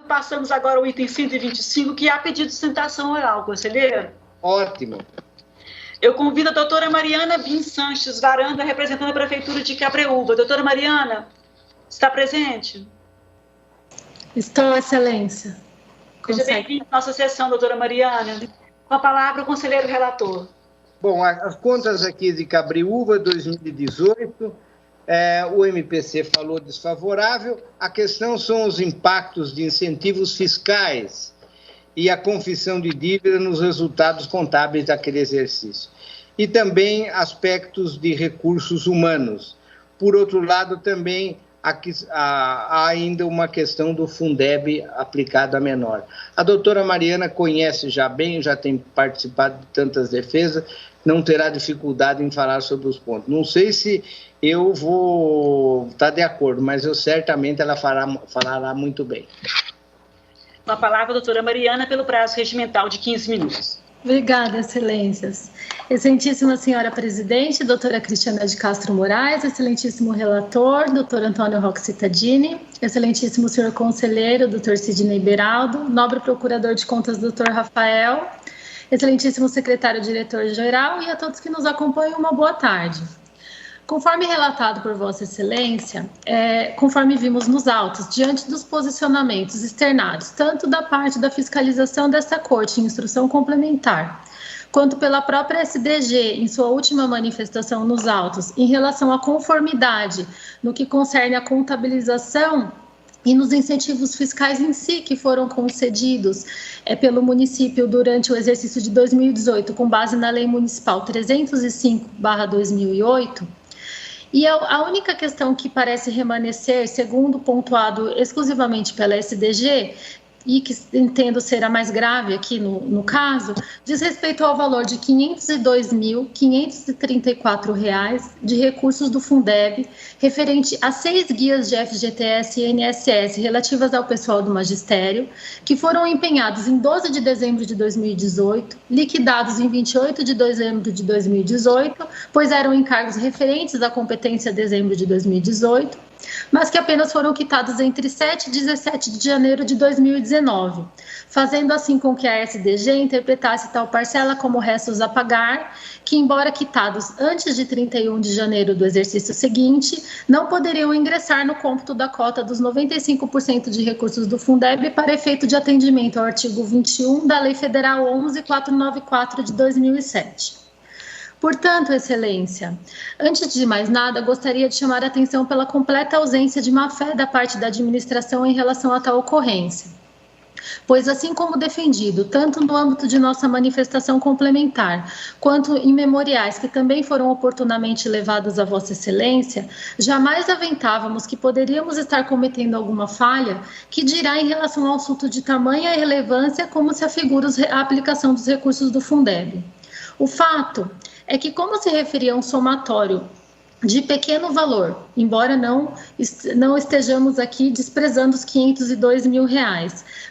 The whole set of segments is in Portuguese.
Passamos agora ao item 125, que é a pedido de sustentação oral, conselheira. Ótimo. Eu convido a doutora Mariana Bin Sanches Varanda, representando a Prefeitura de Cabreúva. Doutora Mariana, está presente? Estou, Excelência. Seja bem-vinda à nossa sessão, doutora Mariana. Com a palavra, o conselheiro relator. Bom, as contas aqui de Cabreúva, 2018... o MPC falou desfavorável, a questão são os impactos de incentivos fiscais e a confissão de dívida nos resultados contábeis daquele exercício. E também aspectos de recursos humanos. Por outro lado, também há ainda uma questão do Fundeb aplicado a menor. A doutora Mariana conhece já bem, já tem participado de tantas defesas, não terá dificuldade em falar sobre os pontos. Não sei se eu vou estar de acordo, mas certamente ela falará muito bem. Com a palavra, a doutora Mariana, pelo prazo regimental de 15 minutos. Obrigada, Excelências. Excelentíssima Senhora Presidente, doutora Cristiana de Castro Moraes, excelentíssimo relator, doutor Antônio Roque Cittadini, excelentíssimo senhor conselheiro, doutor Sidney Beraldo, nobre procurador de contas, doutor Rafael, excelentíssimo secretário-diretor-geral e a todos que nos acompanham, uma boa tarde. Conforme relatado por Vossa Excelência, conforme vimos nos autos, diante dos posicionamentos externados, tanto da parte da fiscalização desta Corte em instrução complementar, quanto pela própria SDG em sua última manifestação nos autos, em relação à conformidade no que concerne à contabilização e nos incentivos fiscais em si que foram concedidos pelo município durante o exercício de 2018, com base na Lei Municipal 305/2008, e a única questão que parece remanescer, segundo pontuado exclusivamente pela SDG, e que entendo ser a mais grave aqui no caso, diz respeito ao valor de R$ 502.534 de recursos do Fundeb, referente a 6 guias de FGTS e INSS relativas ao pessoal do magistério, que foram empenhados em 12 de dezembro de 2018, liquidados em 28 de dezembro de 2018, pois eram encargos referentes à competência de dezembro de 2018, mas que apenas foram quitados entre 7 e 17 de janeiro de 2019, fazendo assim com que a SDG interpretasse tal parcela como restos a pagar, que, embora quitados antes de 31 de janeiro do exercício seguinte, não poderiam ingressar no cômputo da cota dos 95% de recursos do Fundeb para efeito de atendimento ao artigo 21 da Lei Federal 11.494 de 2007. Portanto, Excelência, antes de mais nada, gostaria de chamar a atenção pela completa ausência de má-fé da parte da administração em relação a tal ocorrência. Pois, assim como defendido, tanto no âmbito de nossa manifestação complementar, quanto em memoriais que também foram oportunamente levados a Vossa Excelência, jamais aventávamos que poderíamos estar cometendo alguma falha que dirá em relação ao assunto de tamanha relevância como se afigura a aplicação dos recursos do Fundeb. O fato é que, como se referia a um somatório de pequeno valor, embora não estejamos aqui desprezando os R$502 mil,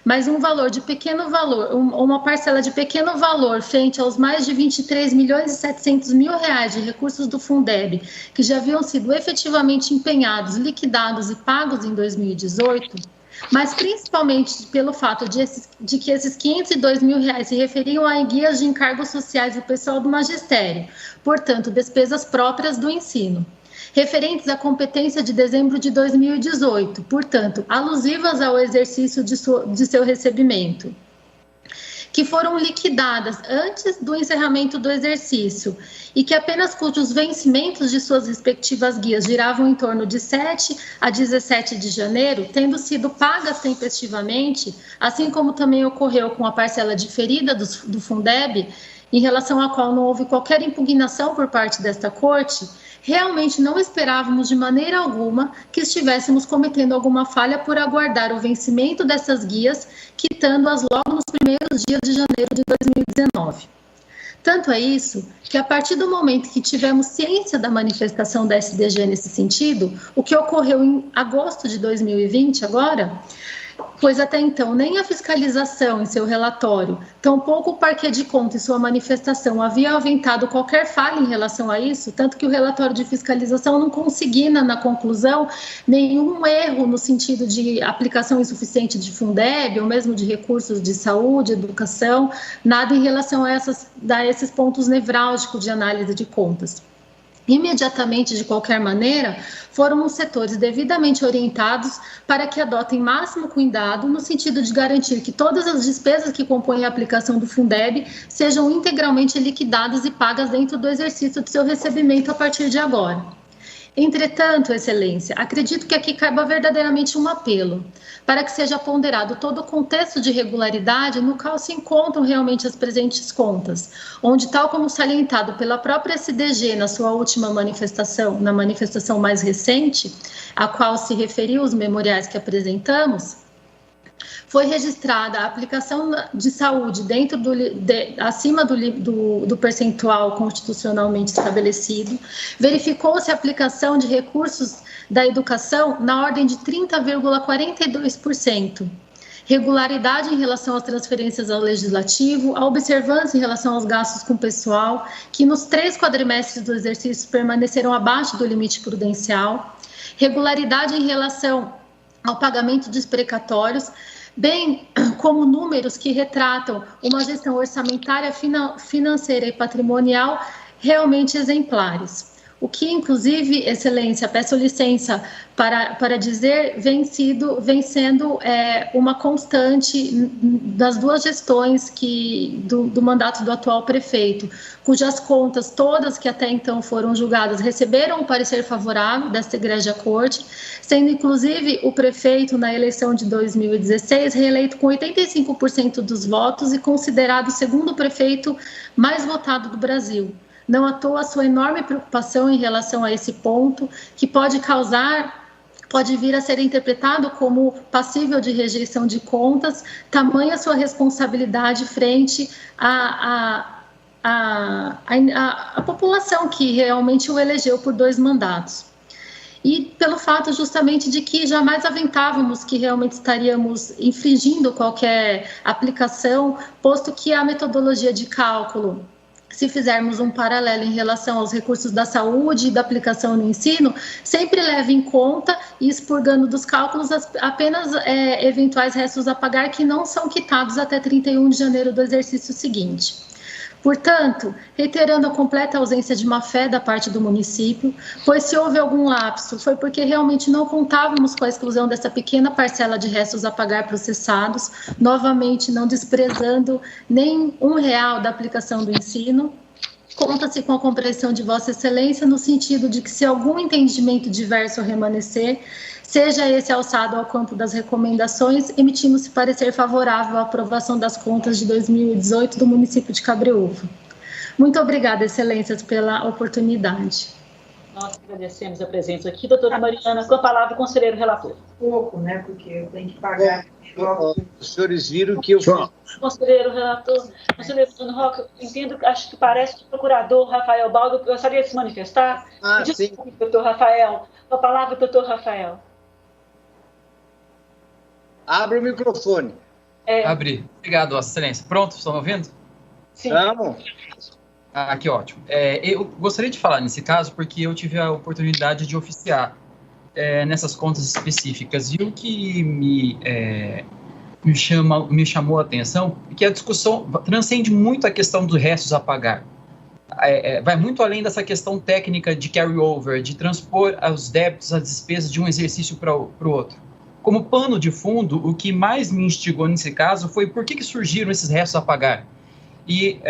mas um valor de pequeno valor, uma parcela de pequeno valor frente aos mais de R$23.700.000 de recursos do Fundeb, que já haviam sido efetivamente empenhados, liquidados e pagos em 2018, mas principalmente pelo fato de que esses R$502 mil se referiam a guias de encargos sociais do pessoal do magistério, portanto, despesas próprias do ensino, referentes à competência de dezembro de 2018, portanto, alusivas ao exercício de seu recebimento, que foram liquidadas antes do encerramento do exercício e que apenas cujos vencimentos de suas respectivas guias giravam em torno de 7 a 17 de janeiro, tendo sido pagas tempestivamente, assim como também ocorreu com a parcela diferida do Fundeb, em relação à qual não houve qualquer impugnação por parte desta Corte, realmente não esperávamos de maneira alguma que estivéssemos cometendo alguma falha por aguardar o vencimento dessas guias, quitando-as logo nos primeiros dias de janeiro de 2019. Tanto é isso que, a partir do momento que tivemos ciência da manifestação da SDG nesse sentido, o que ocorreu em agosto de 2020 agora, pois até então nem a fiscalização em seu relatório, tampouco o Parquet de Contas em sua manifestação havia aventado qualquer falha em relação a isso, tanto que o relatório de fiscalização não consigna na conclusão nenhum erro no sentido de aplicação insuficiente de Fundeb, ou mesmo de recursos de saúde, educação, nada em relação a esses pontos nevrálgicos de análise de contas. Imediatamente, de qualquer maneira, foram os setores devidamente orientados para que adotem máximo cuidado no sentido de garantir que todas as despesas que compõem a aplicação do Fundeb sejam integralmente liquidadas e pagas dentro do exercício de seu recebimento a partir de agora. Entretanto, Excelência, acredito que aqui caiba verdadeiramente um apelo para que seja ponderado todo o contexto de regularidade no qual se encontram realmente as presentes contas, onde, tal como salientado pela própria SDG na sua última manifestação, na manifestação mais recente, a qual se referiu os memoriais que apresentamos, foi registrada a aplicação de saúde acima do percentual constitucionalmente estabelecido, verificou-se a aplicação de recursos da educação na ordem de 30,42%. Regularidade em relação às transferências ao Legislativo, a observância em relação aos gastos com pessoal, que nos 3 quadrimestres do exercício permaneceram abaixo do limite prudencial, regularidade em relação ao pagamento dos precatórios, bem como números que retratam uma gestão orçamentária, financeira e patrimonial realmente exemplares. O que, inclusive, Excelência, peço licença para dizer, vem sendo uma constante das 2 gestões do mandato do atual prefeito, cujas contas, todas que até então foram julgadas, receberam um parecer favorável desta egrégia corte, sendo, inclusive, o prefeito, na eleição de 2016, reeleito com 85% dos votos e considerado o segundo prefeito mais votado do Brasil. Não à toa a sua enorme preocupação em relação a esse ponto, que pode vir a ser interpretado como passível de rejeição de contas, tamanha sua responsabilidade frente à população que realmente o elegeu por 2 mandatos. E pelo fato justamente de que jamais aventávamos que realmente estaríamos infringindo qualquer aplicação, posto que a metodologia de cálculo, se fizermos um paralelo em relação aos recursos da saúde e da aplicação no ensino, sempre leva em conta e expurgando dos cálculos apenas eventuais restos a pagar que não são quitados até 31 de janeiro do exercício seguinte. Portanto, reiterando a completa ausência de má-fé da parte do município, pois se houve algum lapso, foi porque realmente não contávamos com a exclusão dessa pequena parcela de restos a pagar processados, novamente não desprezando nem R$1 da aplicação do ensino. Conta-se com a compreensão de Vossa Excelência no sentido de que, se algum entendimento diverso remanescer, seja esse alçado ao campo das recomendações, emitimos parecer favorável à aprovação das contas de 2018 do município de Cabreúva. Muito obrigada, Excelências, pela oportunidade. Nós agradecemos a presença aqui. Doutora Mariana, com a palavra, o conselheiro relator. Pouco, né, porque eu tenho que pagar. Os senhores viram que eu fiz... Conselheiro relator, conselheiro Bruno Roque, entendo, acho que parece que o procurador Rafael Baldo gostaria de se manifestar. Sim. Doutor Rafael. Com a palavra, doutor Rafael. Abra o microfone. Abri. Obrigado, Vossa Excelência. Pronto, estão me ouvindo? Sim. Vamos. Que ótimo. Eu gostaria de falar nesse caso porque eu tive a oportunidade de oficiar nessas contas específicas. E o que me chamou a atenção é que a discussão transcende muito a questão dos restos a pagar. Vai muito além dessa questão técnica de carry-over, de transpor os débitos, as despesas de um exercício para o outro. Como pano de fundo, o que mais me instigou nesse caso foi por que surgiram esses restos a pagar. E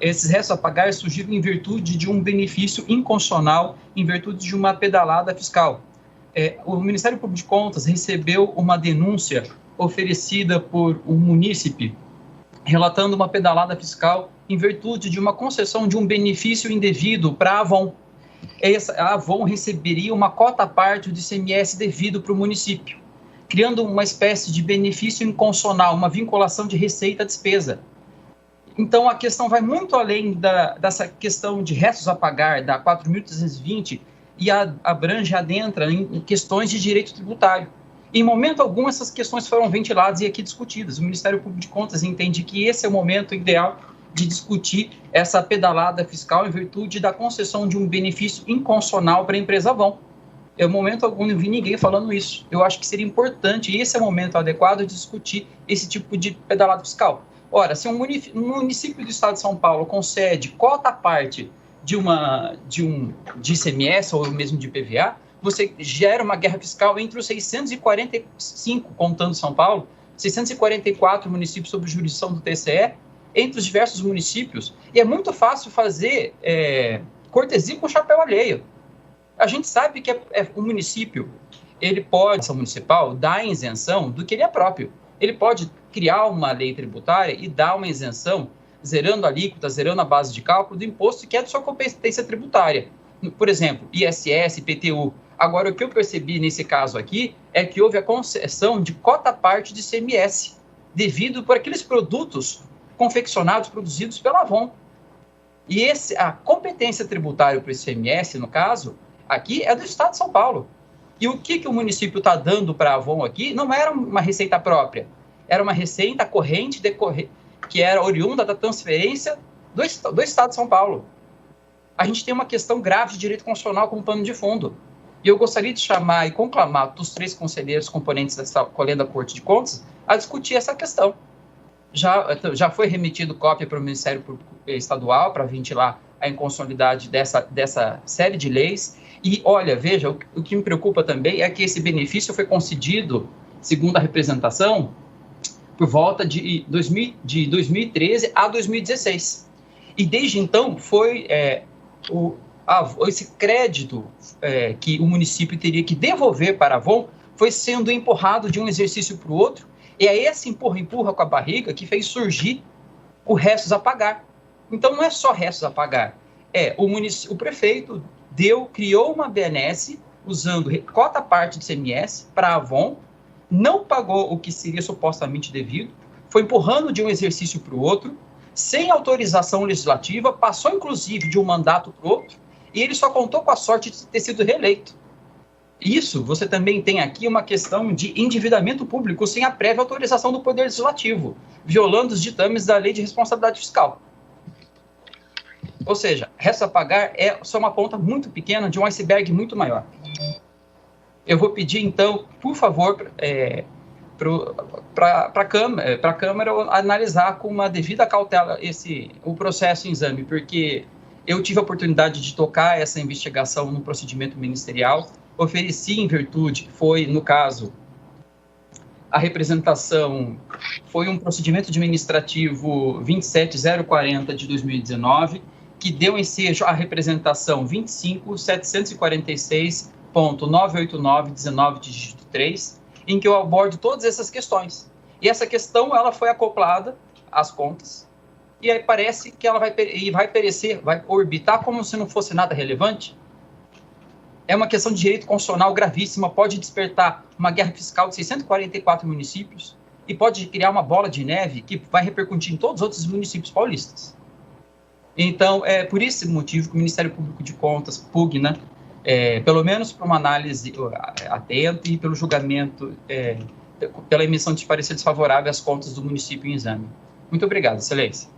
esses restos a pagar surgiram em virtude de um benefício inconstitucional, em virtude de uma pedalada fiscal. O Ministério Público de Contas recebeu uma denúncia oferecida por um munícipe, relatando uma pedalada fiscal em virtude de uma concessão de um benefício indevido para a Avon. A Avon receberia uma cota à parte do ICMS devido para o município, criando uma espécie de benefício inconstitucional, uma vinculação de receita à despesa. Então, a questão vai muito além dessa questão de restos a pagar, da 4.320, e adentra em questões de direito tributário. Em momento algum, essas questões foram ventiladas e aqui discutidas. O Ministério Público de Contas entende que esse é o momento ideal de discutir essa pedalada fiscal em virtude da concessão de um benefício inconstitucional para a empresa Avon. Em momento algum, não vi ninguém falando isso. Eu acho que seria importante, e esse é o momento adequado de discutir esse tipo de pedalada fiscal. Ora, se um município do estado de São Paulo concede cota à parte de ICMS ou mesmo de IPVA, você gera uma guerra fiscal entre os 645, contando São Paulo, 644 municípios sob jurisdição do TCE, entre os diversos municípios, e é muito fácil fazer cortesia com chapéu alheio. A gente sabe que o município, ele pode, a ação municipal, dar isenção do que ele é próprio. Ele pode criar uma lei tributária e dar uma isenção, zerando a alíquota, zerando a base de cálculo do imposto que é de sua competência tributária. Por exemplo, ISS, IPTU. Agora, o que eu percebi nesse caso aqui é que houve a concessão de cota à parte de ICMS, devido por aqueles produtos confeccionados, produzidos pela Avon. E a competência tributária para o ICMS, no caso, aqui é do Estado de São Paulo. E o que o município está dando para a Avon aqui não era uma receita própria, era uma receita corrente que era oriunda da transferência do Estado de São Paulo. A gente tem uma questão grave de direito constitucional como pano de fundo. E eu gostaria de chamar e conclamar os 3 conselheiros componentes dessa colenda da Corte de Contas a discutir essa questão. Já foi remetido cópia para o Ministério Público Estadual para ventilar a inconstitucionalidade dessa série de leis. E, olha, veja, o que me preocupa também é que esse benefício foi concedido, segundo a representação, por volta de 2013 a 2016. E, desde então, foi esse crédito que o município teria que devolver para a Avon foi sendo empurrado de um exercício para o outro, e é esse empurra com a barriga que fez surgir o restos a pagar. Então, não é só restos a pagar, o prefeito criou uma BNS usando cota parte de ICMS para a Avon, não pagou o que seria supostamente devido, foi empurrando de um exercício para o outro, sem autorização legislativa, passou inclusive de um mandato para o outro, e ele só contou com a sorte de ter sido reeleito. Isso, você também tem aqui uma questão de endividamento público sem a prévia autorização do Poder Legislativo, violando os ditames da Lei de Responsabilidade Fiscal. Ou seja, resta pagar é só uma ponta muito pequena de um iceberg muito maior. Eu vou pedir, então, por favor, para a Câmara analisar com uma devida cautela o processo em exame, porque eu tive a oportunidade de tocar essa investigação no procedimento ministerial, ofereci em virtude, no caso, a representação foi um procedimento administrativo 27040 de 2019, que deu ensejo à representação 25.746.989.19 de dígito 3, em que eu abordo todas essas questões. E essa questão ela foi acoplada às contas, e aí parece que ela vai perecer, vai orbitar como se não fosse nada relevante. É uma questão de direito constitucional gravíssima, pode despertar uma guerra fiscal de 644 municípios e pode criar uma bola de neve que vai repercutir em todos os outros municípios paulistas. Então, é por esse motivo que o Ministério Público de Contas pugna, pelo menos para uma análise atenta e pelo julgamento, pela emissão de parecer desfavorável às contas do município em exame. Muito obrigado, Excelência.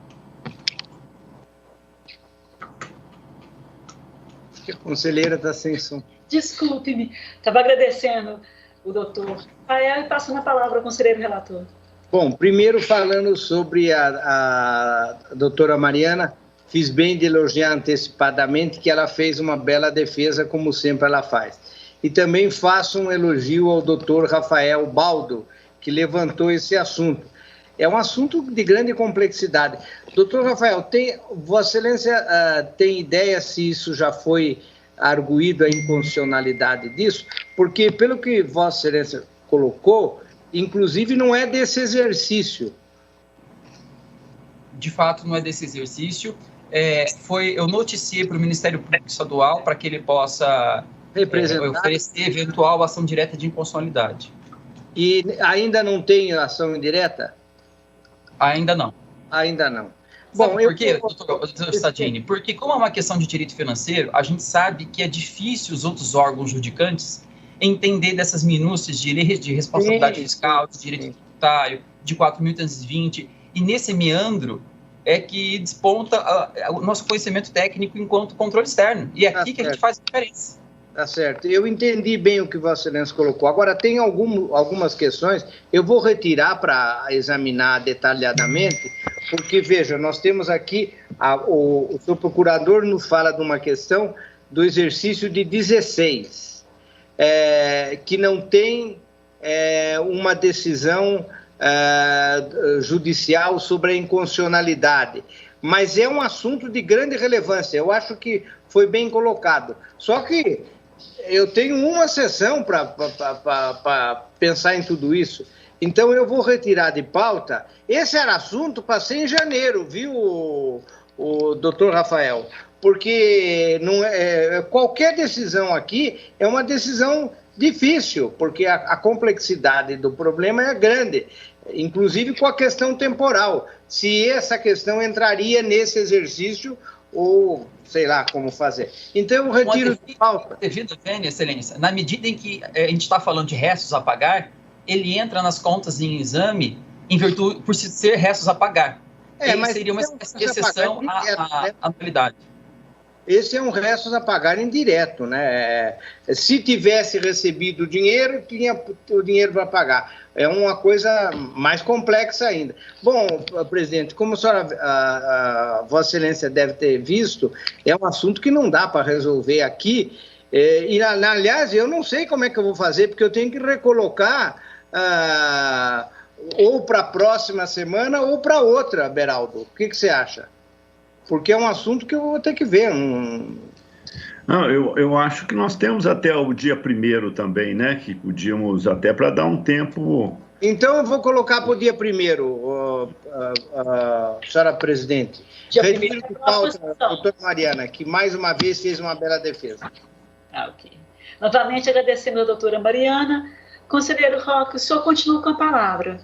Conselheira da Ascensão. Desculpe-me, estava agradecendo o doutor Rafael e passando a palavra ao conselheiro relator. Bom, primeiro falando sobre a doutora Mariana, fiz bem de elogiar antecipadamente que ela fez uma bela defesa, como sempre ela faz. E também faço um elogio ao doutor Rafael Baldo, que levantou esse assunto. É um assunto de grande complexidade. Doutor Rafael, Vossa Excelência tem ideia se isso já foi arguído a inconstitucionalidade disso? Porque, pelo que Vossa Excelência colocou, inclusive não é desse exercício. De fato, não é desse exercício. Eu noticiei para o Ministério Público Estadual para que ele possa oferecer eventual ação direta de inconstitucionalidade. E ainda não tem ação indireta? Ainda não. Ainda não. Bom, por quê, doutor Stadini? Porque como é uma questão de direito financeiro, a gente sabe que é difícil os outros órgãos judicantes entender dessas minúcias de responsabilidade fiscal, de direito tributário, de 4.320, e nesse meandro é que desponta o nosso conhecimento técnico enquanto controle externo. E é aqui que a gente faz a diferença. Tá certo. Eu entendi bem o que Vossa Excelência colocou. Agora, tem algumas questões, eu vou retirar para examinar detalhadamente, porque, veja, nós temos aqui, o seu procurador nos fala de uma questão do exercício de 16, que não tem uma decisão judicial sobre a inconstitucionalidade, mas é um assunto de grande relevância. Eu acho que foi bem colocado. Só que eu tenho uma sessão para pensar em tudo isso. Então, eu vou retirar de pauta. Esse era assunto para ser em janeiro, viu, o doutor Rafael? Porque não qualquer decisão aqui é uma decisão difícil, porque a complexidade do problema é grande, inclusive com a questão temporal. Se essa questão entraria nesse exercício ou sei lá como fazer. Então, eu retiro de pauta. Devido, Excelência, na medida em que a gente está falando de restos a pagar, ele entra nas contas em exame em virtude por ser restos a pagar. Mas seria uma exceção à anualidade. Esse é um restos a pagar indireto, né? Se tivesse recebido o dinheiro, tinha o dinheiro para pagar. É uma coisa mais complexa ainda. Bom, presidente, como a senhora, Vossa Excelência deve ter visto, é um assunto que não dá para resolver aqui. Aliás, eu não sei como é que eu vou fazer, porque eu tenho que recolocar ou para a próxima semana ou para outra, Beraldo. O que você acha? Porque é um assunto que eu vou ter que ver. Não, eu acho que nós temos até o dia 1º também, né? Que podíamos até para dar um tempo... Então, eu vou colocar para o dia 1º, senhora presidente. Retiro de pauta, doutora Mariana, que mais uma vez fez uma bela defesa. Ok. Novamente agradecendo a doutora Mariana. Conselheiro Roque, o senhor continua com a palavra.